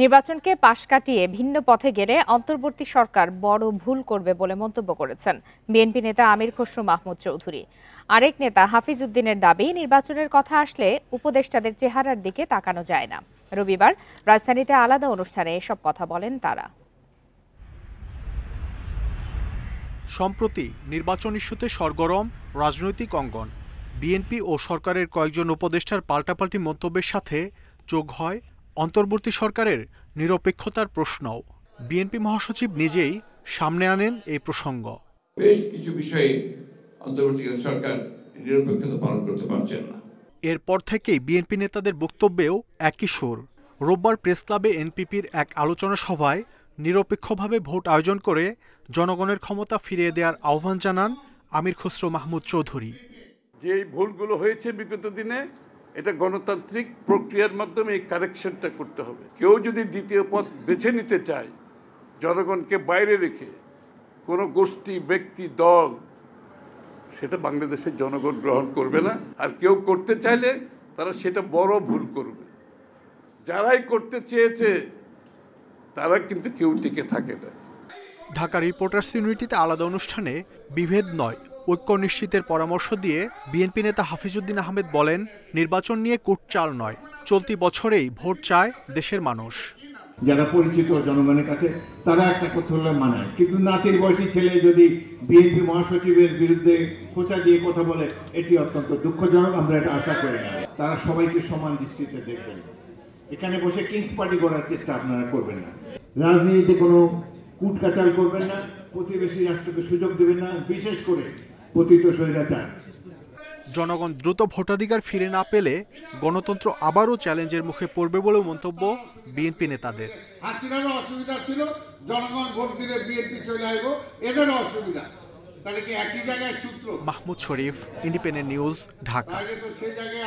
নির্বাচনকে পাশ কাটিয়ে ভিন্ন পথে গেলে অন্তর্বর্তী সরকার বড় ভুল করবে বলে মন্তব্য করেছেন বিএনপি নেতা আমির খসরু মাহমুদ চৌধুরী। আরেক নেতা হাফিজ উদ্দিনের দাবি, নির্বাচনের কথা আসলে উপদেষ্টাদের চেহারার দিকে তাকানো যায় না। রবিবার রাজধানীতে আলাদা অনুষ্ঠানে এসব কথা বলেন তারা। সম্প্রতি নির্বাচন ইস্যুতে সরগরম রাজনৈতিক অঙ্গন। বিএনপি ও সরকারের কয়েকজন উপদেষ্টার পাল্টাপাল্টি মন্তব্যের সাথে যোগ হয় অন্তর্বর্তী সরকারের নিরপেক্ষতার প্রশ্নও। বিএনপি মহাসচিব নিজেই সামনে আনেন এই প্রসঙ্গ। বেশ কিছু বিষয়ে অন্তর্বর্তীকালীন সরকার নিরপেক্ষতা পালন করতে পারছেন না। এরপর থেকেই বিএনপি নেতাদের বক্তব্যেও একই সুর। রোববার প্রেস ক্লাবে এনপিপির এক আলোচনা সভায় নিরপেক্ষভাবে ভোট আয়োজন করে জনগণের ক্ষমতা ফিরিয়ে দেওয়ার আহ্বান জানান আমির খসরু মাহমুদ চৌধুরী। যে ভুলগুলো হয়েছে বিগত দিনে, এটা গণতান্ত্রিক প্রক্রিয়ার মাধ্যমে এই কারেকশনটা করতে হবে। কেউ যদি দ্বিতীয় পথ বেছে নিতে চায়, জনগণকে বাইরে রেখে কোনো গোষ্ঠী, ব্যক্তি, দল, সেটা বাংলাদেশের জনগণ গ্রহণ করবে না। আর কেউ করতে চাইলে তারা সেটা বড় ভুল করবে। যারাই করতে চেয়েছে তারা কিন্তু কেউ টিকে থাকে না। ঢাকা রিপোর্টার্স ইউনিটিতে আলাদা অনুষ্ঠানে বিভেদ নয়, ঐক্য নিশ্চিতের পরামর্শ দিয়ে বিএনপি নেতা হাফিজ উদ্দিন আহমেদ বলেন, নির্বাচন নিয়ে কুটচাল নয়, চলতি বছরেই ভোট চায় দেশের মানুষ। যারা পরিচিত জনগণের কাছে তারা একটা কথা হলে মানায়, কিন্তু নাতির বয়সী ছেলে যদি বিএনপি মহাসচিবের বিরুদ্ধে খোঁচা দিয়ে কথা বলে, এটি অত্যন্ত দুঃখজনক। আমরা এটা আশা করি না। তারা সবাইকে সমান দৃষ্টিতে দেখবেন। এখানে বসে কিংস পার্টি করার চেষ্টা আপনারা করবেন না। রাজনীতিতে কোনো কুটকাচাল করবেন না, প্রতিবেশী রাষ্ট্রকে সুযোগ দেবেন না, বিশেষ করে পতিত স্বৈরাচার। জনগণ দ্রুত ভোটাধিকার ফিরে না পেলে গণতন্ত্র আবারও চ্যালেঞ্জের মুখে পড়বে বলেও মন্তব্য বিএনপি নেতাদের। হাসিনারও অসুবিধা ছিল, জনগণ ভোট দিলে বিএনপি চলে আসবো, এদেরও অসুবিধা। তাহলে কি একই জায়গায় সূত্র? মাহমুদ শরীফ, ইন্ডিপেন্ডেন্ট নিউজ, ঢাকা। সেই জায়গায়